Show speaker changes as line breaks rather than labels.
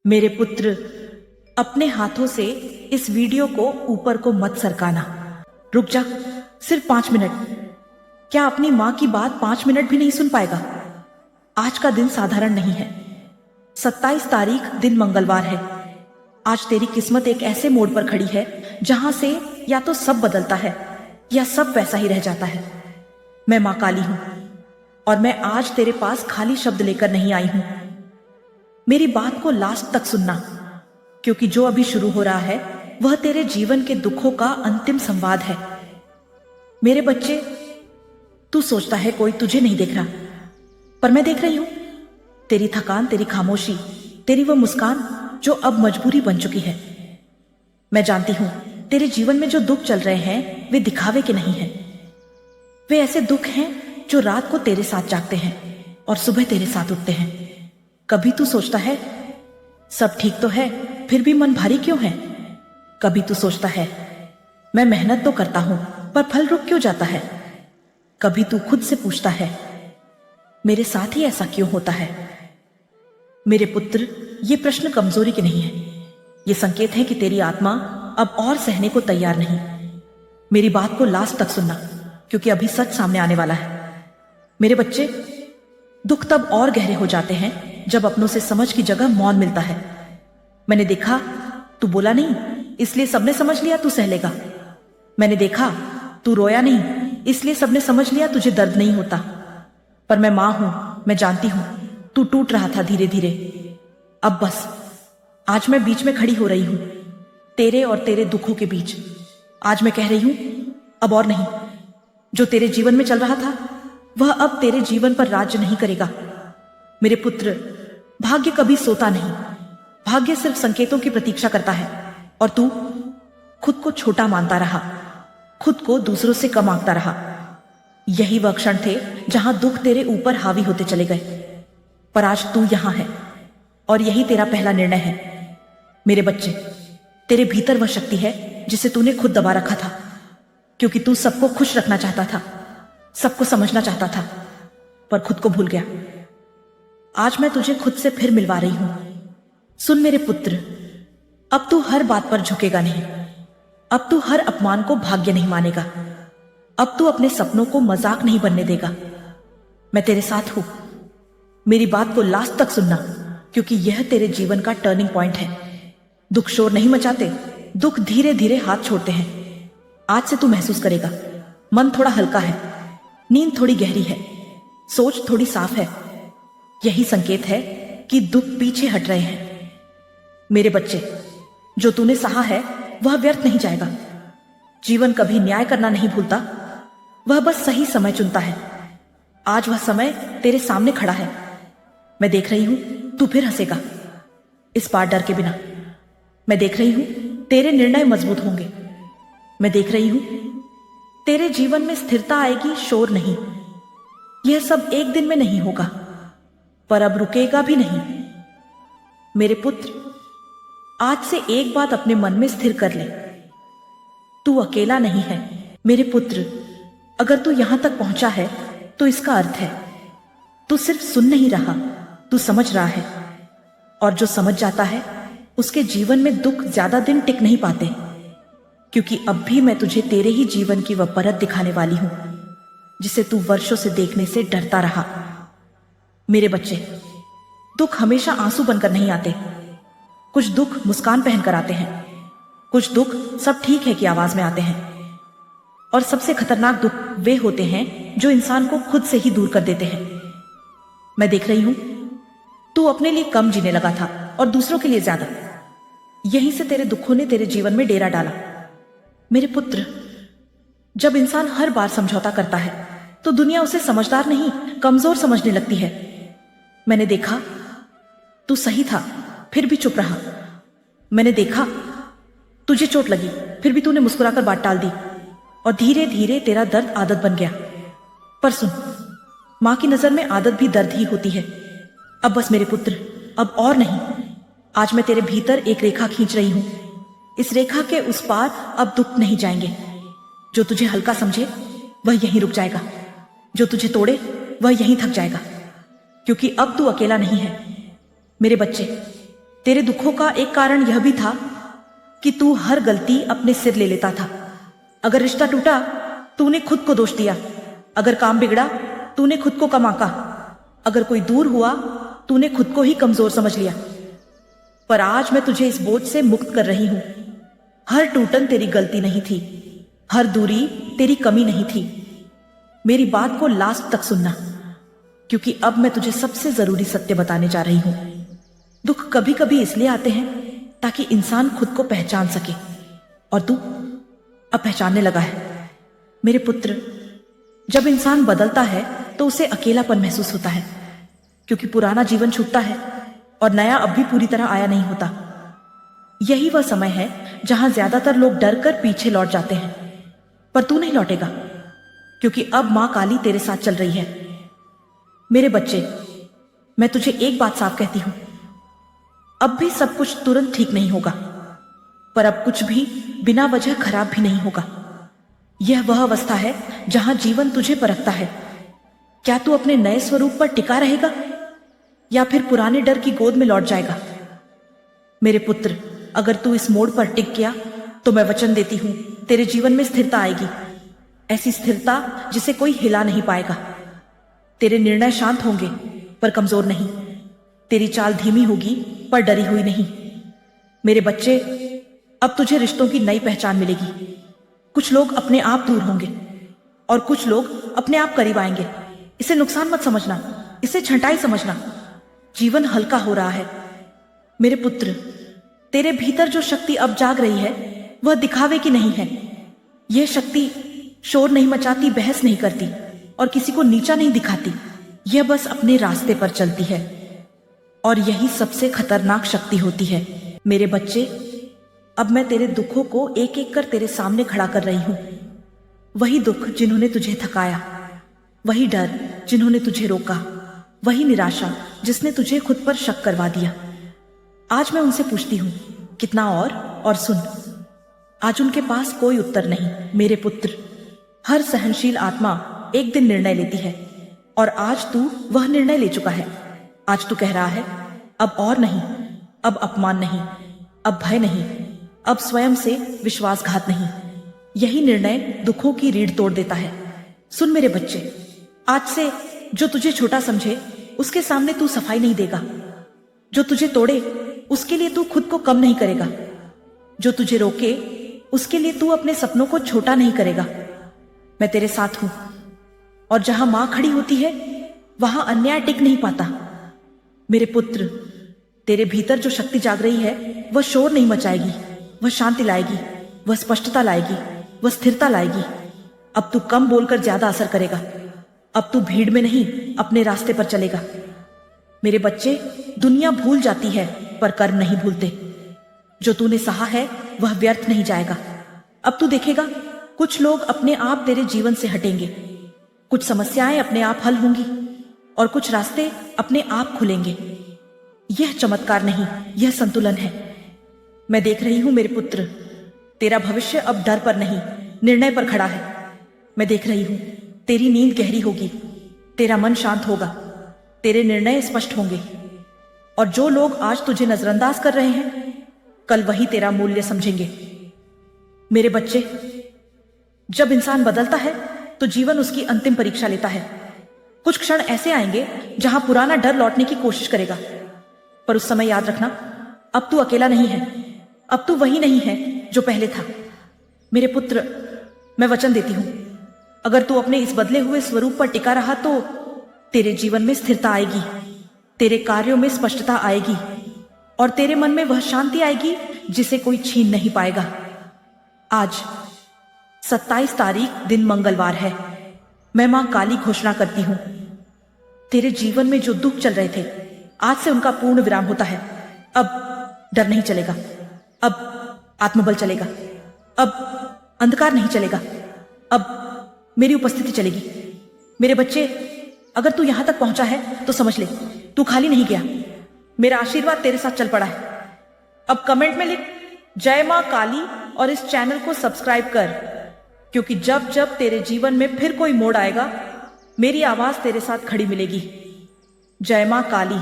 मेरे पुत्र, अपने हाथों से इस वीडियो को ऊपर को मत सरकाना। रुक जा, सिर्फ 5 मिनट। क्या अपनी माँ की बात 5 मिनट भी नहीं सुन पाएगा? आज का दिन साधारण नहीं है। 27 तारीख दिन मंगलवार है। आज तेरी किस्मत एक ऐसे मोड़ पर खड़ी है जहां से या तो सब बदलता है या सब वैसा ही रह जाता है। मैं माँ काली हूं और मैं आज तेरे पास खाली शब्द लेकर नहीं आई हूं। मेरी बात को लास्ट तक सुनना, क्योंकि जो अभी शुरू हो रहा है वह तेरे जीवन के दुखों का अंतिम संवाद है। मेरे बच्चे, तू सोचता है कोई तुझे नहीं देख रहा, पर मैं देख रही हूं। तेरी थकान, तेरी खामोशी, तेरी वह मुस्कान जो अब मजबूरी बन चुकी है। मैं जानती हूं तेरे जीवन में जो दुख चल रहे हैं वे दिखावे के नहीं हैं। वे ऐसे दुख हैं जो रात को तेरे साथ जागते हैं और सुबह तेरे साथ उठते हैं। कभी तू सोचता है सब ठीक तो है, फिर भी मन भारी क्यों है? कभी तू सोचता है मैं मेहनत तो करता हूं पर फल रुक क्यों जाता है? कभी तू खुद से पूछता है मेरे साथ ही ऐसा क्यों होता है? मेरे पुत्र, ये प्रश्न कमजोरी के नहीं है। ये संकेत है कि तेरी आत्मा अब और सहने को तैयार नहीं। मेरी बात को लास्ट तक सुनना, क्योंकि अभी सच सामने आने वाला है। मेरे बच्चे, दुख तब और गहरे हो जाते हैं जब अपनों से समझ की जगह मौन मिलता है। मैंने देखा तू बोला नहीं, इसलिए सबने समझ लिया तू सह लेगा। मैंने देखा तू रोया नहीं, इसलिए सबने समझ लिया तुझे दर्द नहीं होता। पर मैं मां हूं, मैं जानती हूं तू टूट रहा था धीरे धीरे। अब बस, आज मैं बीच में खड़ी हो रही हूं, तेरे और तेरे दुखों के बीच। आज मैं कह रही हूं अब और नहीं। जो तेरे जीवन में चल रहा था वह अब तेरे जीवन पर राज्य नहीं करेगा। मेरे पुत्र, भाग्य कभी सोता नहीं। भाग्य सिर्फ संकेतों की प्रतीक्षा करता है, और तू खुद को छोटा मानता रहा, खुद को दूसरों से कम आंकता रहा। यही वह क्षण थे जहां दुख तेरे ऊपर हावी होते चले गए। पर आज तू यहां है और यही तेरा पहला निर्णय है। मेरे बच्चे, तेरे भीतर वह शक्ति है जिसे तूने खुद दबा रखा था, क्योंकि तू सबको खुश रखना चाहता था, सबको समझना चाहता था, पर खुद को भूल गया। आज मैं तुझे खुद से फिर मिलवा रही हूं। सुन मेरे पुत्र, अब तू हर बात पर झुकेगा नहीं। अब तू हर अपमान को भाग्य नहीं मानेगा। अब तू अपने सपनों को मजाक नहीं बनने देगा। मैं तेरे साथ हूं। मेरी बात को लास्ट तक सुनना, क्योंकि यह तेरे जीवन का टर्निंग पॉइंट है। दुख शोर नहीं मचाते, दुख धीरे धीरे हाथ छोड़ते हैं। आज से तू महसूस करेगा मन थोड़ा हल्का है, नींद थोड़ी गहरी है, सोच थोड़ी साफ है। यही संकेत है कि दुख पीछे हट रहे हैं। मेरे बच्चे, जो तूने सहा है वह व्यर्थ नहीं जाएगा। जीवन कभी न्याय करना नहीं भूलता, वह बस सही समय चुनता है। आज वह समय तेरे सामने खड़ा है। मैं देख रही हूं तू फिर हंसेगा, इस बार डर के बिना। मैं देख रही हूं तेरे निर्णय मजबूत होंगे। मैं देख रही हूं तेरे जीवन में स्थिरता आएगी, शोर नहीं। यह सब एक दिन में नहीं होगा, पर अब रुकेगा भी नहीं। मेरे पुत्र, आज से एक बात अपने मन में स्थिर कर ले, तू अकेला नहीं है। मेरे पुत्र, अगर तू यहां तक पहुंचा है तो इसका अर्थ है तू सिर्फ सुन नहीं रहा, तू समझ रहा है। और जो समझ जाता है उसके जीवन में दुख ज्यादा दिन टिक नहीं पाते, क्योंकि अब भी मैं तुझे तेरे ही जीवन की वह परत दिखाने वाली हूं जिसे तू वर्षों से देखने से डरता रहा। मेरे बच्चे, दुख हमेशा आंसू बनकर नहीं आते। कुछ दुख मुस्कान पहनकर आते हैं, कुछ दुख सब ठीक है की आवाज में आते हैं, और सबसे खतरनाक दुख वे होते हैं जो इंसान को खुद से ही दूर कर देते हैं। मैं देख रही हूं तू अपने लिए कम जीने लगा था और दूसरों के लिए ज्यादा। यहीं से तेरे दुखों ने तेरे जीवन में डेरा डाला। मेरे पुत्र, जब इंसान हर बार समझौता करता है तो दुनिया उसे समझदार नहीं, कमजोर समझने लगती है। मैंने देखा तू सही था, फिर भी चुप रहा। मैंने देखा तुझे चोट लगी, फिर भी तूने मुस्कुराकर बात टाल दी, और धीरे धीरे तेरा दर्द आदत बन गया। पर सुन, मां की नजर में आदत भी दर्द ही होती है। अब बस मेरे पुत्र, अब और नहीं। आज मैं तेरे भीतर एक रेखा खींच रही हूं। इस रेखा के उस पार अब दुख नहीं जाएंगे। जो तुझे हल्का समझे वह यहीं रुक जाएगा, जो तुझे तोड़े वह यहीं थक जाएगा, क्योंकि अब तू अकेला नहीं है। मेरे बच्चे, तेरे दुखों का एक कारण यह भी था कि तू हर गलती अपने सिर ले लेता था। अगर रिश्ता टूटा, तूने खुद को दोष दिया। अगर काम बिगड़ा, तूने खुद को कम आंका। अगर कोई दूर हुआ, तूने खुद को ही कमजोर समझ लिया। पर आज मैं तुझे इस बोझ से मुक्त कर रही हूं। हर टूटन तेरी गलती नहीं थी, हर दूरी तेरी कमी नहीं थी। मेरी बात को लास्ट तक सुनना, क्योंकि अब मैं तुझे सबसे जरूरी सत्य बताने जा रही हूं। दुख कभी कभी इसलिए आते हैं ताकि इंसान खुद को पहचान सके, और तू अब पहचानने लगा है। मेरे पुत्र, जब इंसान बदलता है तो उसे अकेलापन महसूस होता है, क्योंकि पुराना जीवन छूटता है और नया अब भी पूरी तरह आया नहीं होता। यही वह समय है जहां ज्यादातर लोग डर कर पीछे लौट जाते हैं, पर तू नहीं लौटेगा, क्योंकि अब मां काली तेरे साथ चल रही है। मेरे बच्चे, मैं तुझे एक बात साफ कहती हूं, अब भी सब कुछ तुरंत ठीक नहीं होगा, पर अब कुछ भी बिना वजह खराब भी नहीं होगा। यह वह अवस्था है जहां जीवन तुझे परखता है। क्या तू अपने नए स्वरूप पर टिका रहेगा या फिर पुराने डर की गोद में लौट जाएगा? मेरे पुत्र, अगर तू इस मोड़ पर टिक गया तो मैं वचन देती हूं, तेरे जीवन में स्थिरता आएगी। ऐसी स्थिरता जिसे कोई हिला नहीं पाएगा। तेरे निर्णय शांत होंगे पर कमजोर नहीं। तेरी चाल धीमी होगी पर डरी हुई नहीं। मेरे बच्चे, अब तुझे रिश्तों की नई पहचान मिलेगी। कुछ लोग अपने आप दूर होंगे और कुछ लोग अपने आप करीब आएंगे। इसे नुकसान मत समझना, इसे छंटाई समझना। जीवन हल्का हो रहा है। मेरे पुत्र, तेरे भीतर जो शक्ति अब जाग रही है वह दिखावे की नहीं है। यह शक्ति शोर नहीं मचाती, बहस नहीं करती और किसी को नीचा नहीं दिखाती। यह बस अपने रास्ते पर चलती है, और यही सबसे खतरनाक शक्ति होती है। मेरे बच्चे, अब मैं तेरे दुखों को एक एक कर तेरे सामने खड़ा कर रही हूं। वही दुख जिन्होंने तुझे थकाया, वही डर जिन्होंने तुझे रोका, वही निराशा जिसने तुझे खुद पर शक करवा दिया। आज मैं उनसे पूछती हूं, कितना और सुन। आज उनके पास कोई उत्तर नहीं। मेरे पुत्र, हर सहनशील आत्मा एक दिन निर्णय लेती है, और आज तू वह निर्णय ले चुका है। आज तू कह रहा है, अब और नहीं, अब अपमान नहीं, अब भय नहीं, अब स्वयं से विश्वासघात नहीं। यही निर्णय दुखों की रीढ़ तोड़ देता है। सुन मेरे बच्चे, आज से जो तुझे छोटा समझे उसके सामने तू सफाई नहीं देगा। जो तुझे तोड़े उसके लिए तू खुद को कम नहीं करेगा। जो तुझे रोके उसके लिए तू अपने सपनों को छोटा नहीं करेगा। मैं तेरे साथ हूं, और जहां मां खड़ी होती है वहां अन्याय टिक नहीं पाता। मेरे पुत्र, तेरे भीतर जो शक्ति जाग रही है वह शोर नहीं मचाएगी, वह शांति लाएगी, वह स्पष्टता लाएगी, वह स्थिरता लाएगी। अब तू कम बोलकर ज्यादा असर करेगा। अब तू भीड़ में नहीं, अपने रास्ते पर चलेगा। मेरे बच्चे, दुनिया भूल जाती है पर कर्म नहीं भूलते। जो तूने सहा है वह व्यर्थ नहीं जाएगा। अब तू देखेगा, कुछ लोग अपने आप तेरे जीवन से हटेंगे, कुछ समस्याएं अपने आप हल होंगी, और कुछ रास्ते अपने आप खुलेंगे। यह चमत्कार नहीं, यह संतुलन है। मैं देख रही हूं मेरे पुत्र, तेरा भविष्य अब डर पर नहीं, निर्णय पर खड़ा है। मैं देख रही हूं, तेरी नींद गहरी होगी, तेरा मन शांत होगा, तेरे निर्णय स्पष्ट होंगे, और जो लोग आज तुझे नजरअंदाज कर रहे हैं कल वही तेरा मूल्य समझेंगे। मेरे बच्चे, जब इंसान बदलता है तो जीवन उसकी अंतिम परीक्षा लेता है। कुछ क्षण ऐसे आएंगे जहां पुराना डर लौटने की कोशिश करेगा, पर उस समय याद रखना, अब तू अकेला नहीं है, अब तू वही नहीं है जो पहले था। मेरे पुत्र, मैं वचन देती हूं, अगर तू अपने इस बदले हुए स्वरूप पर टिका रहा तो तेरे जीवन में स्थिरता आएगी, तेरे कार्यों में स्पष्टता आएगी, और तेरे मन में वह शांति आएगी जिसे कोई छीन नहीं पाएगा। आज 27 तारीख दिन मंगलवार है। मैं मां काली घोषणा करती हूं, तेरे जीवन में जो दुख चल रहे थे आज से उनका पूर्ण विराम होता है। अब डर नहीं चलेगा, अब आत्मबल चलेगा, अब अंधकार नहीं चलेगा, अब मेरी उपस्थिति चलेगी। मेरे बच्चे, अगर तू यहां तक पहुंचा है तो समझ ले, तू खाली नहीं गया। मेरा आशीर्वाद तेरे साथ चल पड़ा है। अब कमेंट में लिख जय मां काली और इस चैनल को सब्सक्राइब कर, क्योंकि जब जब तेरे जीवन में फिर कोई मोड़ आएगा मेरी आवाज तेरे साथ खड़ी मिलेगी। जय मां काली।